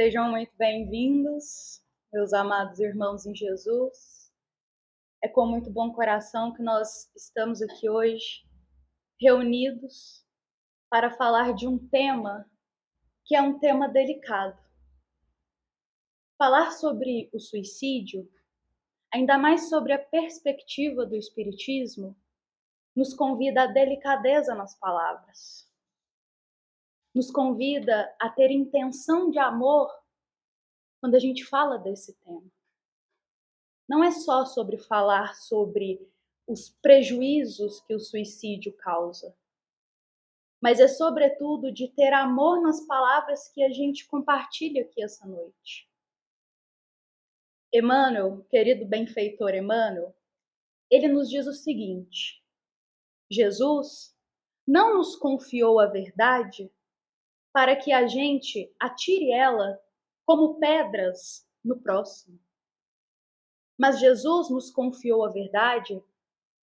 Sejam muito bem-vindos, meus amados irmãos em Jesus. É com muito bom coração que nós estamos aqui hoje, reunidos, para falar de um tema que é um tema delicado. Falar sobre o suicídio, ainda mais sobre a perspectiva do Espiritismo, nos convida à delicadeza nas palavras. Nos convida a ter intenção de amor quando a gente fala desse tema. Não é só sobre falar sobre os prejuízos que o suicídio causa, mas é sobretudo de ter amor nas palavras que a gente compartilha aqui essa noite. Emmanuel, querido benfeitor Emmanuel, ele nos diz o seguinte: Jesus não nos confiou a verdade para que a gente atire ela como pedras no próximo. Mas Jesus nos confiou a verdade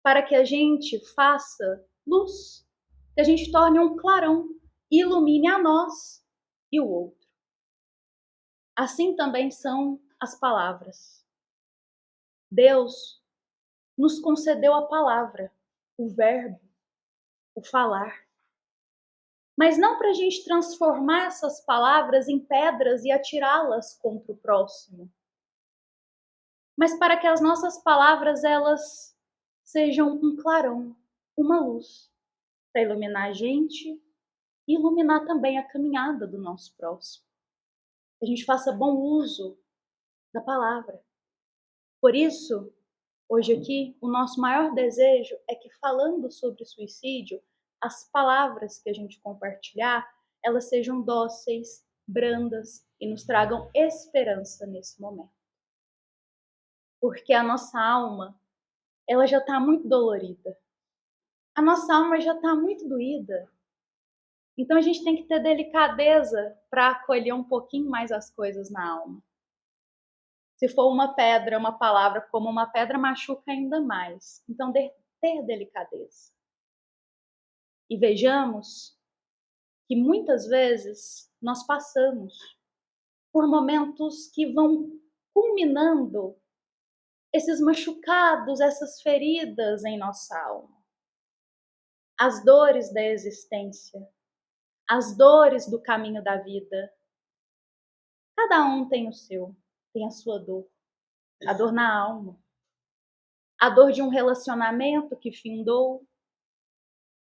para que a gente faça luz, que a gente torne um clarão, ilumine a nós e o outro. Assim também são as palavras. Deus nos concedeu a palavra, o verbo, o falar. Mas não para a gente transformar essas palavras em pedras e atirá-las contra o próximo, mas para que as nossas palavras elas sejam um clarão, uma luz, para iluminar a gente e iluminar também a caminhada do nosso próximo. Que a gente faça bom uso da palavra. Por isso, hoje aqui, o nosso maior desejo é que, falando sobre suicídio, as palavras que a gente compartilhar, elas sejam dóceis, brandas e nos tragam esperança nesse momento. Porque a nossa alma, ela já está muito dolorida. A nossa alma já está muito doída. Então a gente tem que ter delicadeza para acolher um pouquinho mais as coisas na alma. Se for uma pedra, uma palavra como uma pedra machuca ainda mais. Então ter delicadeza. E vejamos que muitas vezes nós passamos por momentos que vão culminando esses machucados, essas feridas em nossa alma. As dores da existência, as dores do caminho da vida. Cada um tem o seu, tem a sua dor. A dor na alma. A dor de um relacionamento que findou.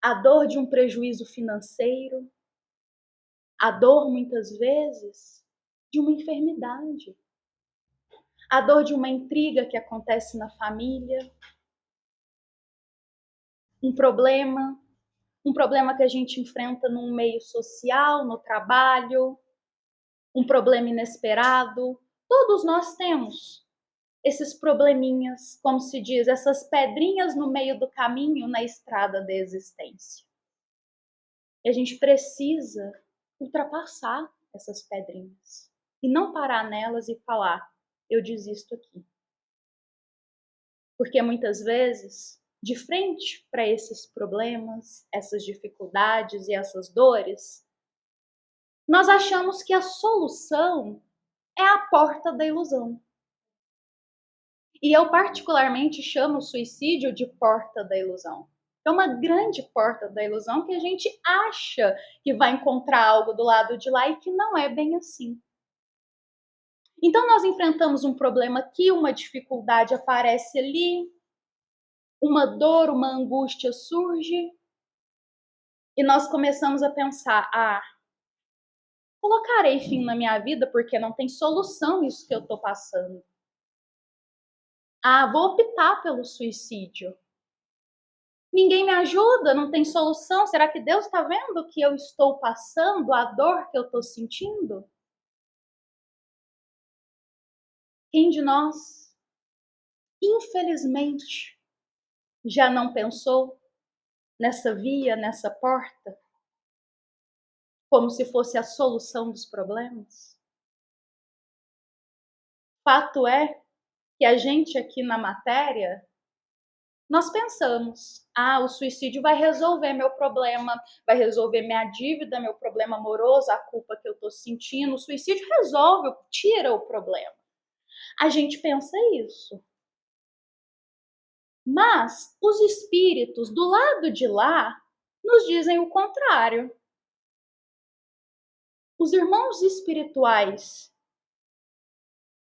A dor de um prejuízo financeiro. A dor, muitas vezes, de uma enfermidade. A dor de uma intriga que acontece na família. Um problema que a gente enfrenta num meio social, no trabalho, um problema inesperado. Todos nós temos esses probleminhas, como se diz, essas pedrinhas no meio do caminho na estrada da existência. E a gente precisa ultrapassar essas pedrinhas e não parar nelas e falar, eu desisto aqui. Porque muitas vezes, de frente para esses problemas, essas dificuldades e essas dores, nós achamos que a solução é a porta da ilusão. E eu particularmente chamo o suicídio de porta da ilusão. É uma grande porta da ilusão que a gente acha que vai encontrar algo do lado de lá e que não é bem assim. Então nós enfrentamos um problema aqui, uma dificuldade aparece ali, uma dor, uma angústia surge e nós começamos a pensar, colocarei fim na minha vida porque não tem solução isso que eu estou passando. Vou optar pelo suicídio. Ninguém me ajuda, não tem solução. Será que Deus está vendo o que eu estou passando, a dor que eu estou sentindo? Quem de nós, infelizmente, já não pensou nessa via, nessa porta, como se fosse a solução dos problemas? Fato é que a gente aqui na matéria nós pensamos, o suicídio vai resolver meu problema, vai resolver minha dívida, meu problema amoroso, a culpa que eu estou sentindo. O suicídio resolve, tira o problema. A gente pensa isso. Mas os espíritos do lado de lá nos dizem o contrário. Os irmãos espirituais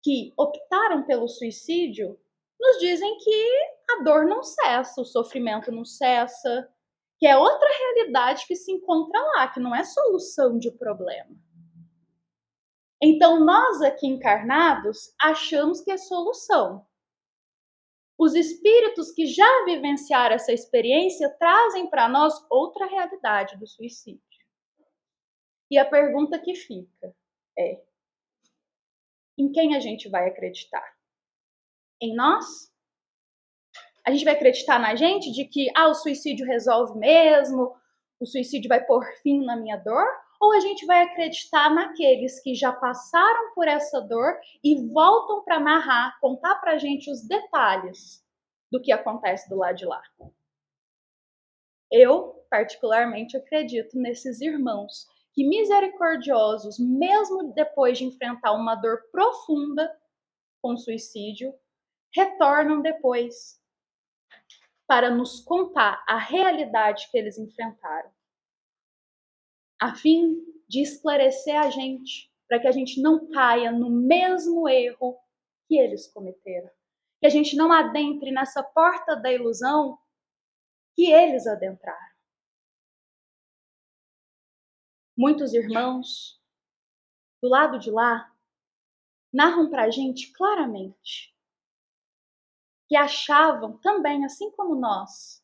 que optaram pelo suicídio nos dizem que a dor não cessa, o sofrimento não cessa, que é outra realidade que se encontra lá, que não é solução de problema. Então, nós aqui encarnados achamos que é solução. Os espíritos que já vivenciaram essa experiência trazem para nós outra realidade do suicídio. E a pergunta que fica é: em quem a gente vai acreditar? Em nós? A gente vai acreditar na gente de que o suicídio resolve mesmo, o suicídio vai pôr fim na minha dor? Ou a gente vai acreditar naqueles que já passaram por essa dor e voltam para narrar, contar pra gente os detalhes do que acontece do lado de lá? Eu, particularmente, acredito nesses irmãos que, misericordiosos, mesmo depois de enfrentar uma dor profunda com o suicídio, retornam depois para nos contar a realidade que eles enfrentaram, a fim de esclarecer a gente, para que a gente não caia no mesmo erro que eles cometeram, que a gente não adentre nessa porta da ilusão que eles adentraram. Muitos irmãos do lado de lá narram para a gente claramente que achavam também, assim como nós,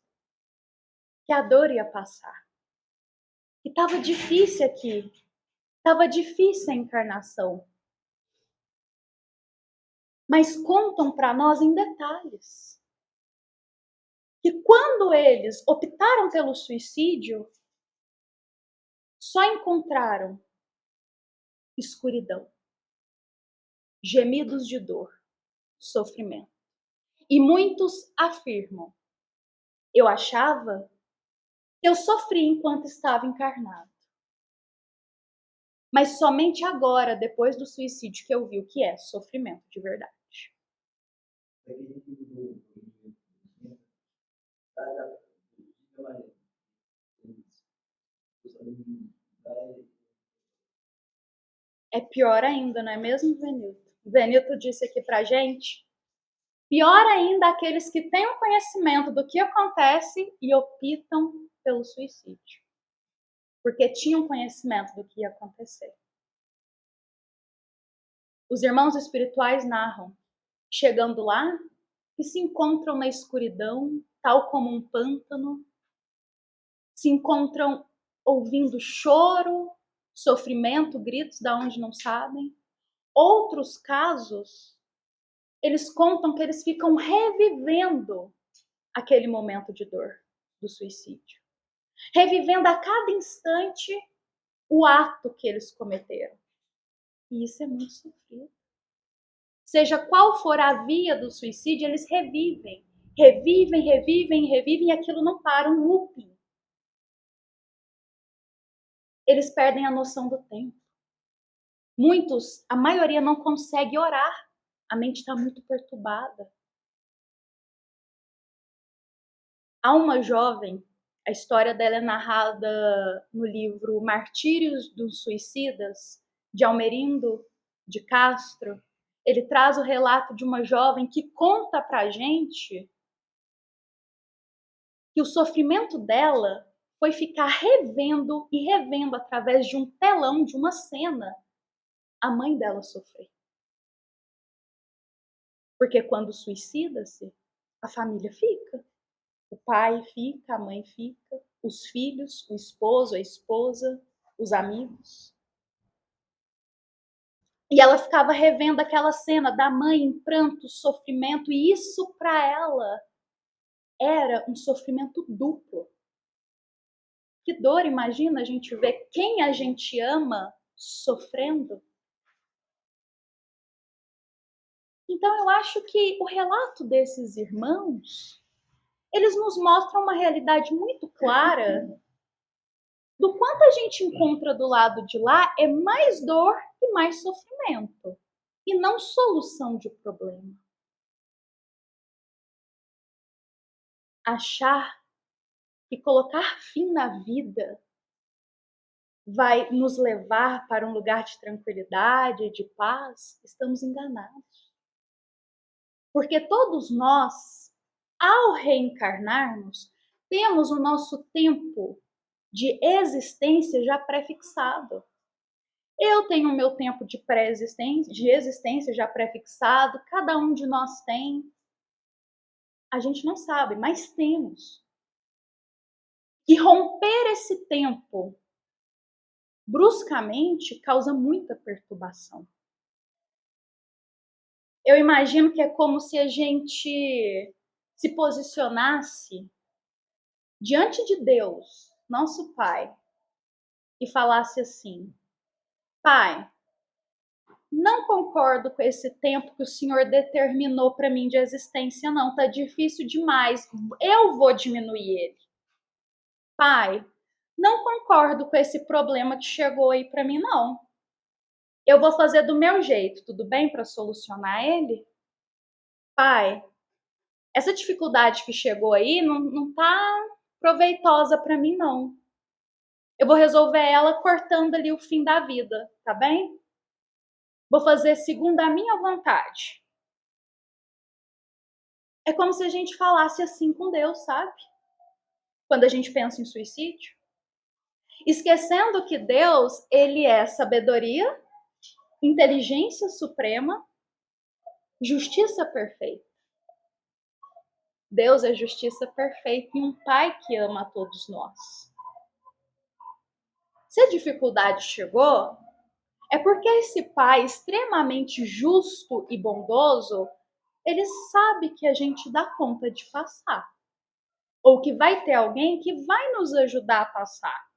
que a dor ia passar, que estava difícil aqui, estava difícil a encarnação. Mas contam para nós em detalhes que quando eles optaram pelo suicídio, só encontraram escuridão, gemidos de dor, sofrimento. E muitos afirmam: eu achava que eu sofri enquanto estava encarnado. Mas somente agora, depois do suicídio, que eu vi o que é sofrimento de verdade. É pior ainda, não é mesmo, Venilton? Venilton disse aqui pra gente. Pior ainda aqueles que têm o conhecimento do que acontece e optam pelo suicídio. Porque tinham conhecimento do que ia acontecer. Os irmãos espirituais narram, chegando lá, que se encontram na escuridão, tal como um pântano, se encontram ouvindo choro, sofrimento, gritos da onde não sabem. Outros casos, eles contam que eles ficam revivendo aquele momento de dor do suicídio, revivendo a cada instante o ato que eles cometeram. E isso é muito sofrido. Seja qual for a via do suicídio, eles revivem, e aquilo não para, um looping. Eles perdem a noção do tempo. Muitos, a maioria não consegue orar, a mente está muito perturbada. Há uma jovem, a história dela é narrada no livro Martírios dos Suicidas, de Almerindo de Castro. Ele traz o relato de uma jovem que conta pra gente que o sofrimento dela foi ficar revendo e revendo através de um telão, de uma cena, a mãe dela sofrer. Porque quando suicida-se, a família fica. O pai fica, a mãe fica, os filhos, o esposo, a esposa, os amigos. E ela ficava revendo aquela cena da mãe em pranto, sofrimento, e isso para ela era um sofrimento duplo. Que dor, imagina a gente ver quem a gente ama sofrendo. Então eu acho que o relato desses irmãos eles nos mostram uma realidade muito clara do quanto a gente encontra do lado de lá é mais dor e mais sofrimento, e não solução de problema. Achar que colocar fim na vida vai nos levar para um lugar de tranquilidade, de paz, estamos enganados. Porque todos nós, ao reencarnarmos, temos o nosso tempo de existência já pré-fixado. Eu tenho o meu tempo de pré-existência, de existência já pré-fixado, cada um de nós tem. A gente não sabe, mas temos. E romper esse tempo bruscamente causa muita perturbação. Eu imagino que é como se a gente se posicionasse diante de Deus, nosso Pai, e falasse assim: Pai, não concordo com esse tempo que o Senhor determinou para mim de existência, não. Tá difícil demais. Eu vou diminuir ele. Pai, não concordo com esse problema que chegou aí para mim, não. Eu vou fazer do meu jeito, tudo bem, para solucionar ele? Pai, essa dificuldade que chegou aí não tá proveitosa para mim, não. Eu vou resolver ela cortando ali o fim da vida, tá bem? Vou fazer segundo a minha vontade. É como se a gente falasse assim com Deus, sabe? Quando a gente pensa em suicídio. Esquecendo que Deus, ele é sabedoria, inteligência suprema, justiça perfeita. Deus é justiça perfeita e um pai que ama a todos nós. Se a dificuldade chegou, é porque esse pai extremamente justo e bondoso, ele sabe que a gente dá conta de passar. Ou que vai ter alguém que vai nos ajudar a passar.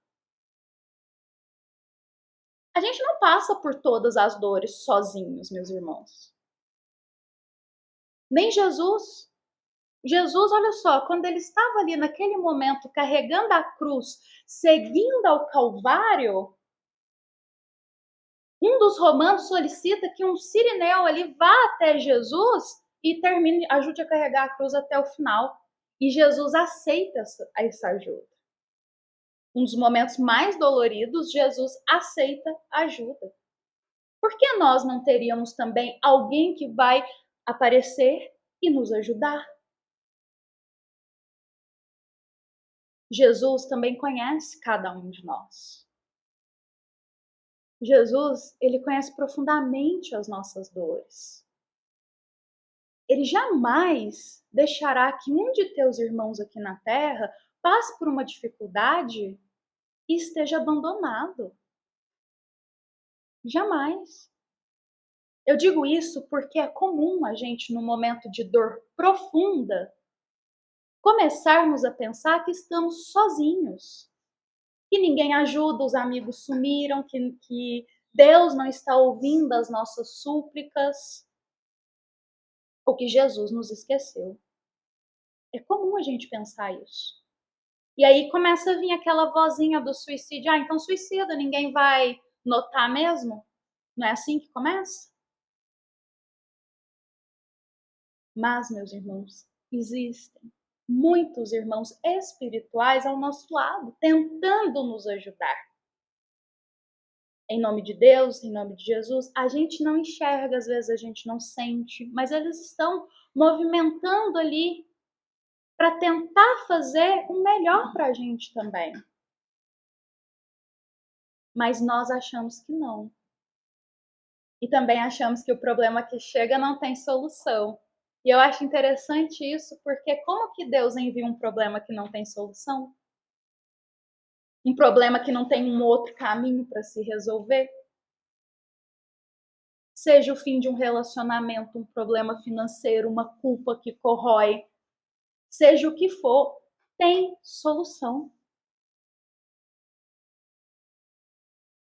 A gente não passa por todas as dores sozinhos, meus irmãos. Nem Jesus. Jesus, olha só, quando ele estava ali naquele momento carregando a cruz, seguindo ao Calvário, um dos romanos solicita que um sirineu ali vá até Jesus e termine, ajude a carregar a cruz até o final. E Jesus aceita essa ajuda. Um dos momentos mais doloridos, Jesus aceita ajuda. Por que nós não teríamos também alguém que vai aparecer e nos ajudar? Jesus também conhece cada um de nós. Jesus, ele conhece profundamente as nossas dores. Ele jamais deixará que um de teus irmãos aqui na terra passe por uma dificuldade e esteja abandonado. Jamais. Eu digo isso porque é comum a gente, no momento de dor profunda, começarmos a pensar que estamos sozinhos, que ninguém ajuda, os amigos sumiram, que Deus não está ouvindo as nossas súplicas, ou que Jesus nos esqueceu. É comum a gente pensar isso. E aí começa a vir aquela vozinha do suicídio. Ah, então suicida, ninguém vai notar mesmo? Não é assim que começa? Mas, meus irmãos, existem muitos irmãos espirituais ao nosso lado, tentando nos ajudar. Em nome de Deus, em nome de Jesus, a gente não enxerga, às vezes a gente não sente, mas eles estão movimentando ali para tentar fazer o melhor para a gente também. Mas nós achamos que não. E também achamos que o problema que chega não tem solução. E eu acho interessante isso, porque como que Deus envia um problema que não tem solução? Um problema que não tem um outro caminho para se resolver? Seja o fim de um relacionamento, um problema financeiro, uma culpa que corrói, seja o que for, tem solução.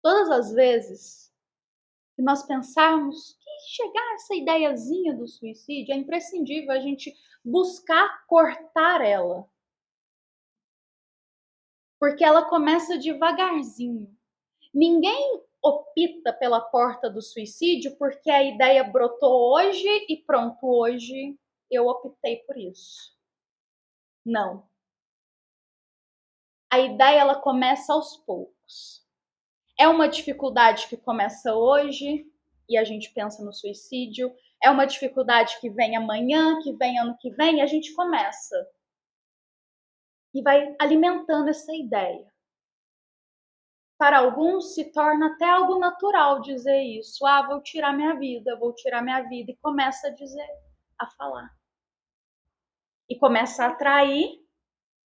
Todas as vezes e nós pensarmos que chegar a essa ideiazinha do suicídio é imprescindível a gente buscar cortar ela. Porque ela começa devagarzinho. Ninguém opta pela porta do suicídio porque a ideia brotou hoje e pronto, hoje eu optei por isso. Não. A ideia ela começa aos poucos. É uma dificuldade que começa hoje e a gente pensa no suicídio. É uma dificuldade que vem amanhã, que vem ano que vem, e a gente começa. E vai alimentando essa ideia. Para alguns se torna até algo natural dizer isso. Ah, vou tirar minha vida, e começa a dizer, a falar. E começa a atrair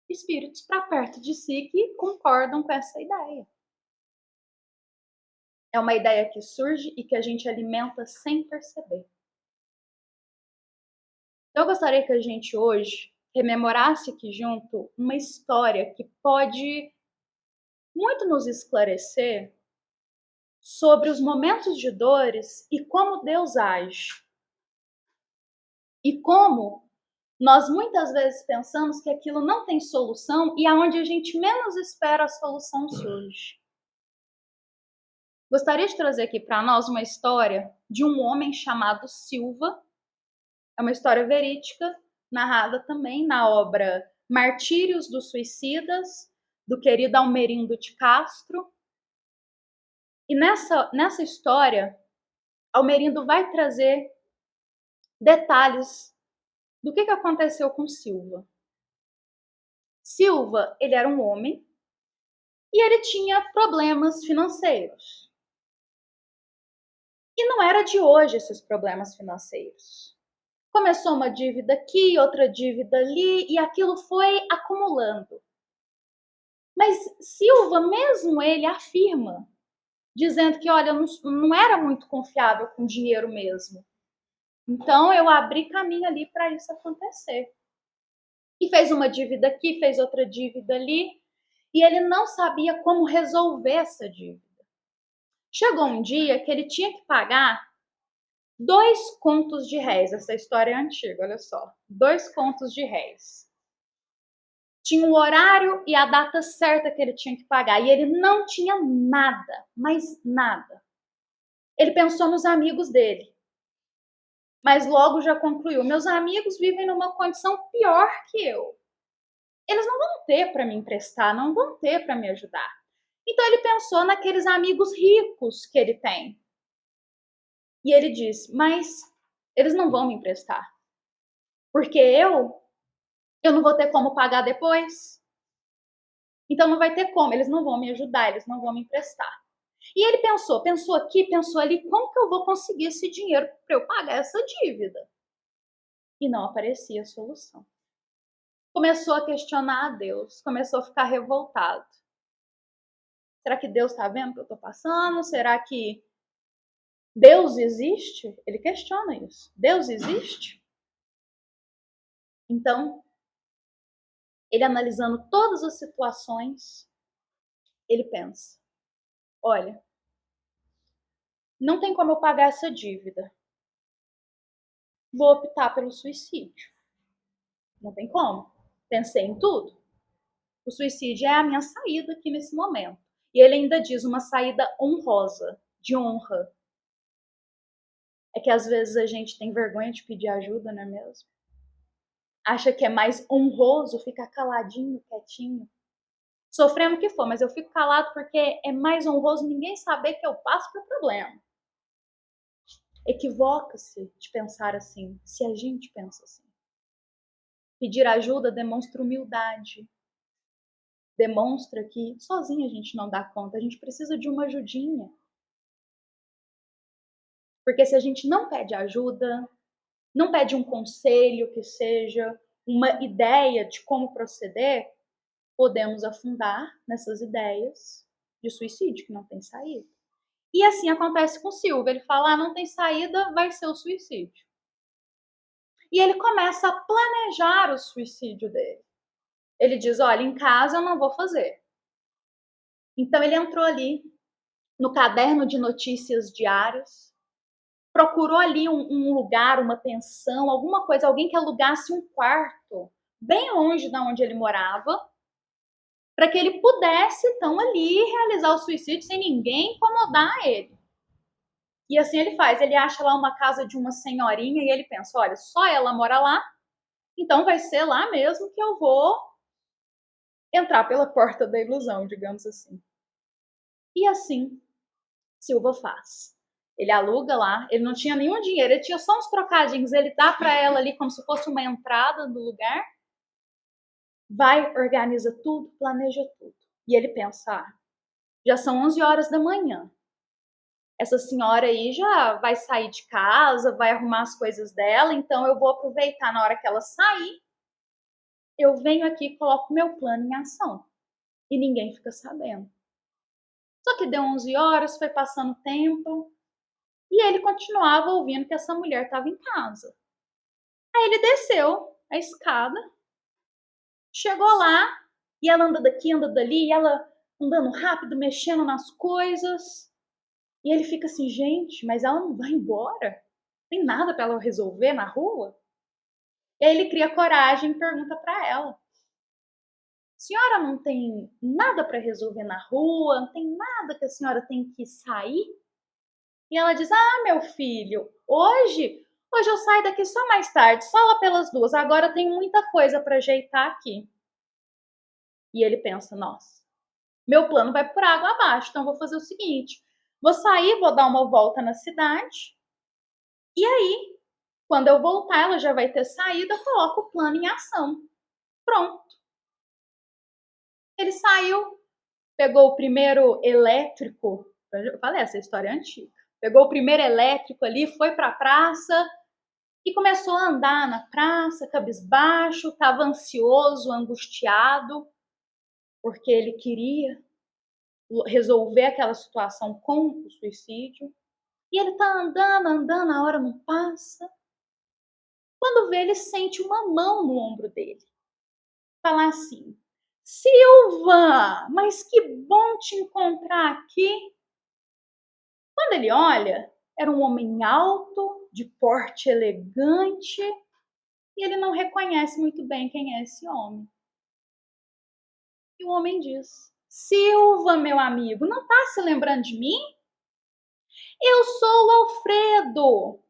espíritos para perto de si que concordam com essa ideia. É uma ideia que surge e que a gente alimenta sem perceber. Então, eu gostaria que a gente hoje rememorasse aqui junto uma história que pode muito nos esclarecer sobre os momentos de dores e como Deus age. E como nós muitas vezes pensamos que aquilo não tem solução e aonde a gente menos espera a solução surge. Gostaria de trazer aqui para nós uma história de um homem chamado Silva. É uma história verídica, narrada também na obra Martírios dos Suicidas, do querido Almerindo de Castro. E nessa história, Almerindo vai trazer detalhes do que aconteceu com Silva. Silva, ele era um homem e ele tinha problemas financeiros. E não era de hoje esses problemas financeiros. Começou uma dívida aqui, outra dívida ali, e aquilo foi acumulando. Mas Silva, mesmo ele afirma, dizendo que, olha, não era muito confiável com dinheiro mesmo. Então eu abri caminho ali para isso acontecer. E fez uma dívida aqui, fez outra dívida ali, e ele não sabia como resolver essa dívida. Chegou um dia que ele tinha que pagar 2 contos de réis. Essa história é antiga, olha só. 2 contos de réis. Tinha o horário e a data certa que ele tinha que pagar. E ele não tinha nada, mas nada. Ele pensou nos amigos dele. Mas logo já concluiu: meus amigos vivem numa condição pior que eu. Eles não vão ter para me emprestar, não vão ter para me ajudar. Então ele pensou naqueles amigos ricos que ele tem. E ele disse: mas eles não vão me emprestar. Porque eu não vou ter como pagar depois. Então não vai ter como, eles não vão me ajudar, eles não vão me emprestar. E ele pensou aqui, pensou ali, como que eu vou conseguir esse dinheiro para eu pagar essa dívida? E não aparecia a solução. Começou a questionar a Deus, começou a ficar revoltado. Será que Deus está vendo o que eu estou passando? Será que Deus existe? Ele questiona isso. Deus existe? Então, ele analisando todas as situações, ele pensa: olha, não tem como eu pagar essa dívida. Vou optar pelo suicídio. Não tem como. Pensei em tudo. O suicídio é a minha saída aqui nesse momento. E ele ainda diz uma saída honrosa, de honra. É que às vezes a gente tem vergonha de pedir ajuda, não é mesmo? Acha que é mais honroso ficar caladinho, quietinho. Sofrendo o que for, mas eu fico calado porque é mais honroso ninguém saber que eu passo por problema. Equivoca-se de pensar assim, se a gente pensa assim. Pedir ajuda demonstra humildade. Demonstra que sozinha a gente não dá conta, a gente precisa de uma ajudinha. Porque se a gente não pede ajuda, não pede um conselho que seja, uma ideia de como proceder, podemos afundar nessas ideias de suicídio que não tem saída. E assim acontece com o Silva. Ele fala: não tem saída, vai ser o suicídio. E ele começa a planejar o suicídio dele. Ele diz: olha, em casa eu não vou fazer. Então ele entrou ali no caderno de notícias diários, procurou ali um lugar, uma pensão, alguma coisa, alguém que alugasse um quarto bem longe de onde ele morava, para que ele pudesse, então, ali realizar o suicídio sem ninguém incomodar ele. E assim ele faz, ele acha lá uma casa de uma senhorinha e ele pensa, olha, só ela mora lá, então vai ser lá mesmo que eu vou entrar pela porta da ilusão, digamos assim. E assim Silva faz. Ele aluga lá, ele não tinha nenhum dinheiro, ele tinha só uns trocadinhos, ele dá para ela ali como se fosse uma entrada do lugar, vai, organiza tudo, planeja tudo. E ele pensa, já são 11 horas da manhã, essa senhora aí já vai sair de casa, vai arrumar as coisas dela, então eu vou aproveitar na hora que ela sair, eu venho aqui e coloco meu plano em ação. E ninguém fica sabendo. Só que deu 11 horas, foi passando tempo, e ele continuava ouvindo que essa mulher estava em casa. Aí ele desceu a escada, chegou lá, e ela anda daqui, anda dali, e ela andando rápido, mexendo nas coisas. E ele fica assim, gente, mas ela não vai embora? Tem nada para ela resolver na rua? E aí ele cria coragem e pergunta para ela: senhora não tem nada para resolver na rua? Não tem nada que a senhora tem que sair? E ela diz: meu filho, hoje eu saio daqui só mais tarde, só lá pelas 2. Agora tem muita coisa para ajeitar aqui. E ele pensa: nossa, meu plano vai por água abaixo, então vou fazer o seguinte: vou sair, vou dar uma volta na cidade. E aí, quando eu voltar, ela já vai ter saído, eu coloco o plano em ação. Pronto. Ele saiu, pegou o primeiro elétrico. Eu falei, essa história é antiga. Pegou o primeiro elétrico ali, foi para a praça e começou a andar na praça, cabisbaixo, estava ansioso, angustiado, porque ele queria resolver aquela situação com o suicídio. E ele tá andando, a hora não passa. Quando vê, ele sente uma mão no ombro dele. Falar assim: Silva, mas que bom te encontrar aqui. Quando ele olha, era um homem alto, de porte elegante, e ele não reconhece muito bem quem é esse homem. E o homem diz: Silva, meu amigo, não tá se lembrando de mim? Eu sou o Alfredo.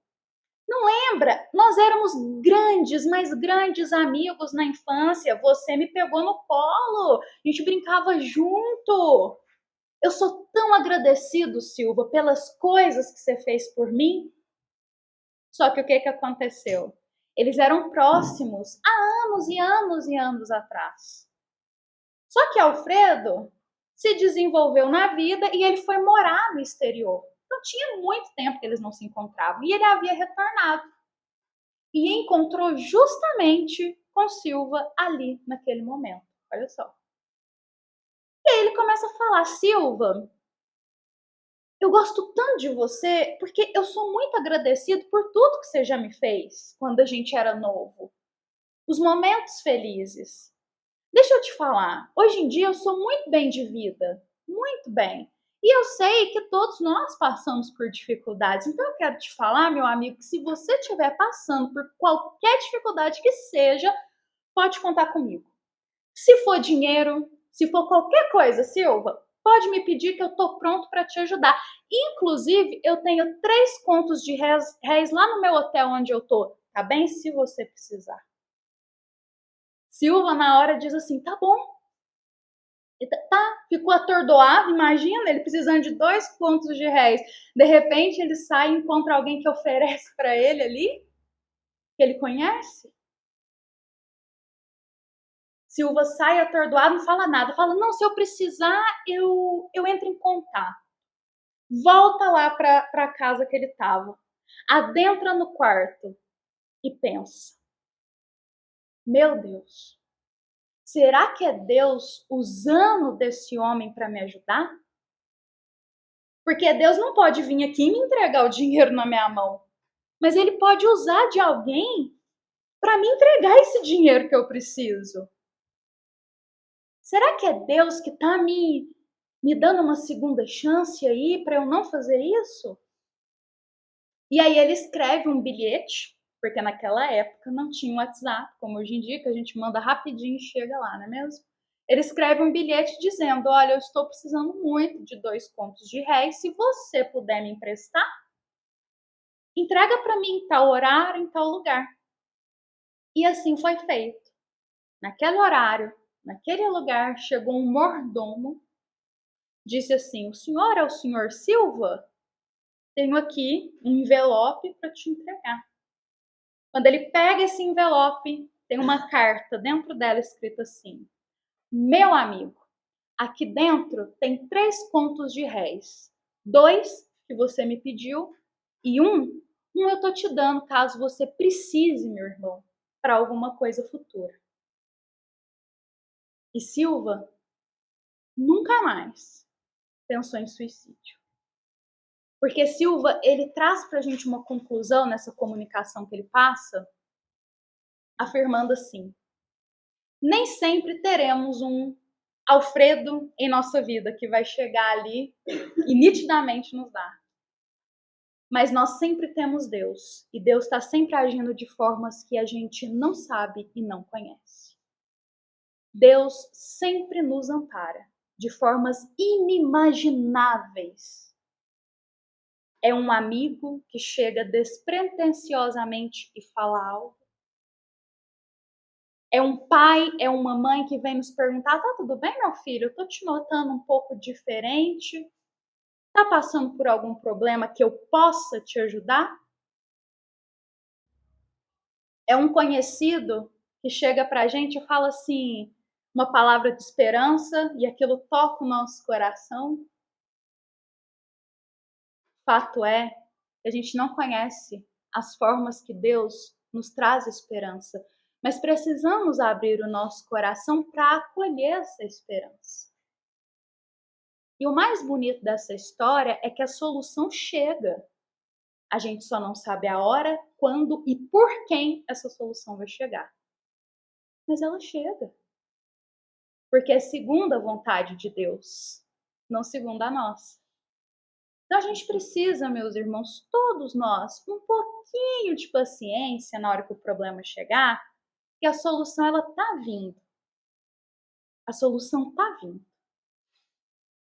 Não lembra? Nós éramos grandes, mas grandes amigos na infância. Você me pegou no colo, a gente brincava junto. Eu sou tão agradecido, Silva, pelas coisas que você fez por mim. Só que o que aconteceu? Eles eram próximos há anos e anos e anos atrás. Só que Alfredo se desenvolveu na vida e ele foi morar no exterior. Então tinha muito tempo que eles não se encontravam e ele havia retornado. E encontrou justamente com Silva ali naquele momento. Olha só. E aí ele começa a falar: Silva, eu gosto tanto de você porque eu sou muito agradecido por tudo que você já me fez quando a gente era novo. Os momentos felizes. Deixa eu te falar, hoje em dia eu sou muito bem de vida, muito bem. E eu sei que todos nós passamos por dificuldades. Então eu quero te falar, meu amigo, que se você estiver passando por qualquer dificuldade que seja, pode contar comigo. Se for dinheiro, se for qualquer coisa, Silva, pode me pedir que eu tô pronto para te ajudar. Inclusive, eu tenho 3 contos de réis lá no meu hotel onde eu tô, tá bem? Se você precisar. Silva, na hora, diz assim: tá bom. Tá, ficou atordoado, imagina, ele precisando de 2 contos de réis. De repente, ele sai e encontra alguém que oferece para ele ali, que ele conhece. Silva sai atordoado, não fala nada. Fala: não, se eu precisar, eu entro em contato. Volta lá para a casa que ele estava. Adentra no quarto e pensa: meu Deus, será que é Deus usando desse homem para me ajudar? Porque Deus não pode vir aqui e me entregar o dinheiro na minha mão. Mas ele pode usar de alguém para me entregar esse dinheiro que eu preciso. Será que é Deus que está me me dando uma segunda chance aí para eu não fazer isso? E aí ele escreve um bilhete, porque naquela época não tinha WhatsApp, como hoje em dia, que a gente manda rapidinho e chega lá, não é mesmo? Ele escreve um bilhete dizendo: olha, eu estou precisando muito de 2 contos de réis, se você puder me emprestar, entrega para mim em tal horário, em tal lugar. E assim foi feito. Naquele horário, naquele lugar, chegou um mordomo, disse assim: o senhor é o senhor Silva? Tenho aqui um envelope para te entregar. Quando ele pega esse envelope, tem uma carta dentro dela escrita assim: meu amigo, aqui dentro tem 3 contos de réis. 2 que você me pediu e um eu tô te dando caso você precise, meu irmão, para alguma coisa futura. E Silva nunca mais pensou em suicídio. Porque Silva, ele traz pra gente uma conclusão nessa comunicação que ele passa, afirmando assim: nem sempre teremos um Alfredo em nossa vida que vai chegar ali e nitidamente nos dar. Mas nós sempre temos Deus, e Deus está sempre agindo de formas que a gente não sabe e não conhece. Deus sempre nos ampara de formas inimagináveis. É um amigo que chega despretensiosamente e fala algo. É um pai, é uma mãe que vem nos perguntar: tá tudo bem, meu filho? Eu tô te notando um pouco diferente. Tá passando por algum problema que eu possa te ajudar? É um conhecido que chega pra gente e fala assim, uma palavra de esperança, e aquilo toca o nosso coração. Fato é que a gente não conhece as formas que Deus nos traz esperança, mas precisamos abrir o nosso coração para acolher essa esperança. E o mais bonito dessa história é que a solução chega. A gente só não sabe a hora, quando e por quem essa solução vai chegar. Mas ela chega. Porque é segundo a vontade de Deus, não segundo a nossa. Então a gente precisa, meus irmãos, todos nós, um pouquinho de paciência na hora que o problema chegar, que a solução ela tá vindo. A solução tá vindo.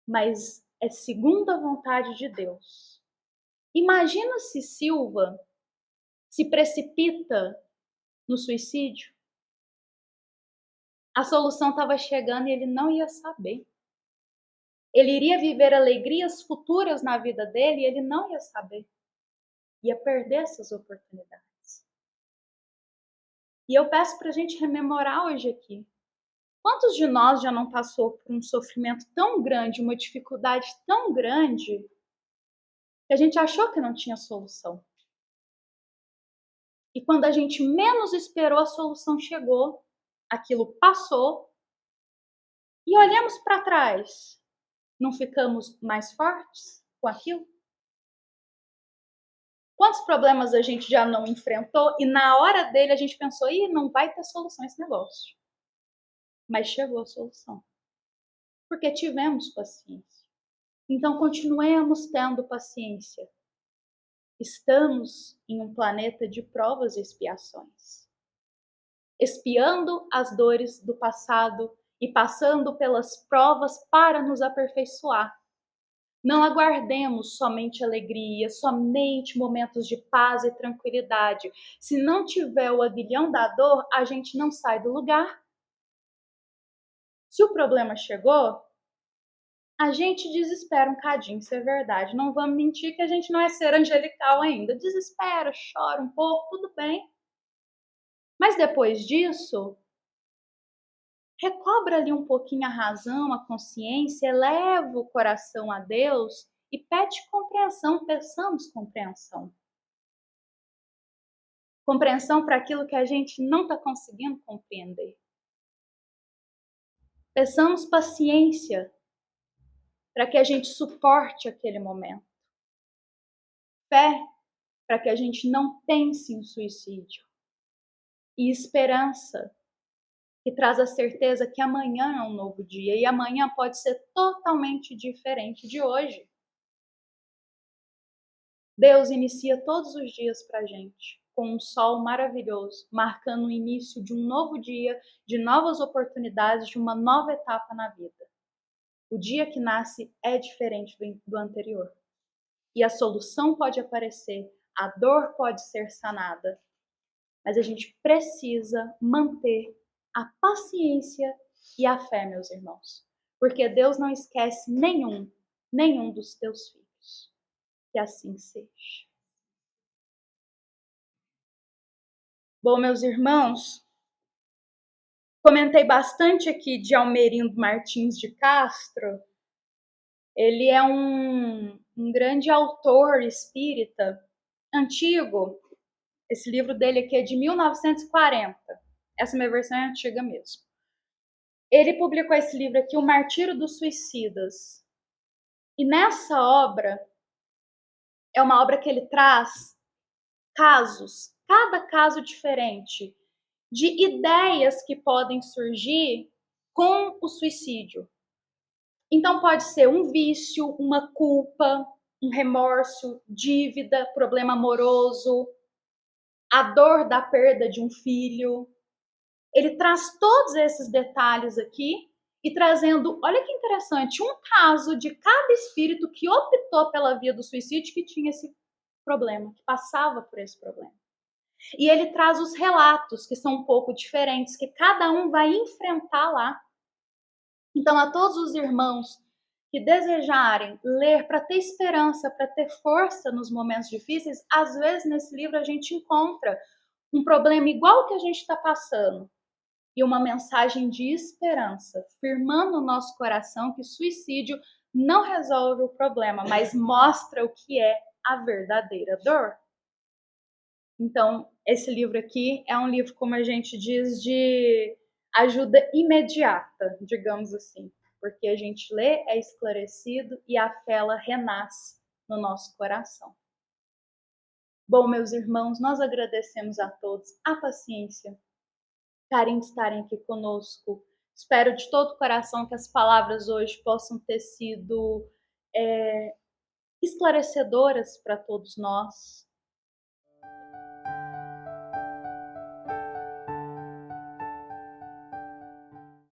Mas é segundo a vontade de Deus. Imagina se Silva se precipita no suicídio. A solução estava chegando e ele não ia saber. Ele iria viver alegrias futuras na vida dele e ele não ia saber. Ia perder essas oportunidades. E eu peço para a gente rememorar hoje aqui. Quantos de nós já não passou por um sofrimento tão grande, uma dificuldade tão grande, que a gente achou que não tinha solução? E quando a gente menos esperou, a solução chegou, aquilo passou, e olhamos para trás. Não ficamos mais fortes com aquilo? Quantos problemas a gente já não enfrentou e na hora dele a gente pensou: ih, não vai ter solução esse negócio. Mas chegou a solução. Porque tivemos paciência. Então continuemos tendo paciência. Estamos em um planeta de provas e expiações. Expiando as dores do passado e passando pelas provas para nos aperfeiçoar. Não aguardemos somente alegria, somente momentos de paz e tranquilidade. Se não tiver o aguilhão da dor, a gente não sai do lugar. Se o problema chegou, a gente desespera um cadinho, isso é verdade. Não vamos mentir que a gente não é ser angelical ainda. Desespera, chora um pouco, tudo bem. Mas depois disso, recobra ali um pouquinho a razão, a consciência, eleva o coração a Deus e pede compreensão, peçamos compreensão. Compreensão para aquilo que a gente não está conseguindo compreender. Peçamos paciência para que a gente suporte aquele momento. Fé para que a gente não pense em suicídio. E esperança, que traz a certeza que amanhã é um novo dia e amanhã pode ser totalmente diferente de hoje. Deus inicia todos os dias para a gente com um sol maravilhoso, marcando o início de um novo dia, de novas oportunidades, de uma nova etapa na vida. O dia que nasce é diferente do anterior. E a solução pode aparecer, a dor pode ser sanada, mas a gente precisa manter a paciência e a fé, meus irmãos, porque Deus não esquece nenhum dos teus filhos. Que assim seja. Bom, meus irmãos, comentei bastante aqui de Almerindo Martins de Castro. Ele é um grande autor espírita antigo. Esse livro dele aqui é de 1940. Essa minha versão é antiga mesmo. Ele publicou esse livro aqui, O Martírio dos Suicidas. E nessa obra, é uma obra que ele traz casos, cada caso diferente, de ideias que podem surgir com o suicídio. Então pode ser um vício, uma culpa, um remorso, dívida, problema amoroso, a dor da perda de um filho. Ele traz todos esses detalhes aqui e trazendo, olha que interessante, um caso de cada espírito que optou pela via do suicídio que tinha esse problema, que passava por esse problema. E ele traz os relatos, que são um pouco diferentes, que cada um vai enfrentar lá. Então, a todos os irmãos que desejarem ler para ter esperança, para ter força nos momentos difíceis, às vezes nesse livro a gente encontra um problema igual que a gente está passando e uma mensagem de esperança, firmando no nosso coração que suicídio não resolve o problema, mas mostra o que é a verdadeira dor. Então, esse livro aqui é um livro, como a gente diz, de ajuda imediata, digamos assim, porque a gente lê, é esclarecido e a fé ela renasce no nosso coração. Bom, meus irmãos, nós agradecemos a todos a paciência, carinho de estarem aqui conosco. Espero de todo o coração que as palavras hoje possam ter sido esclarecedoras para todos nós.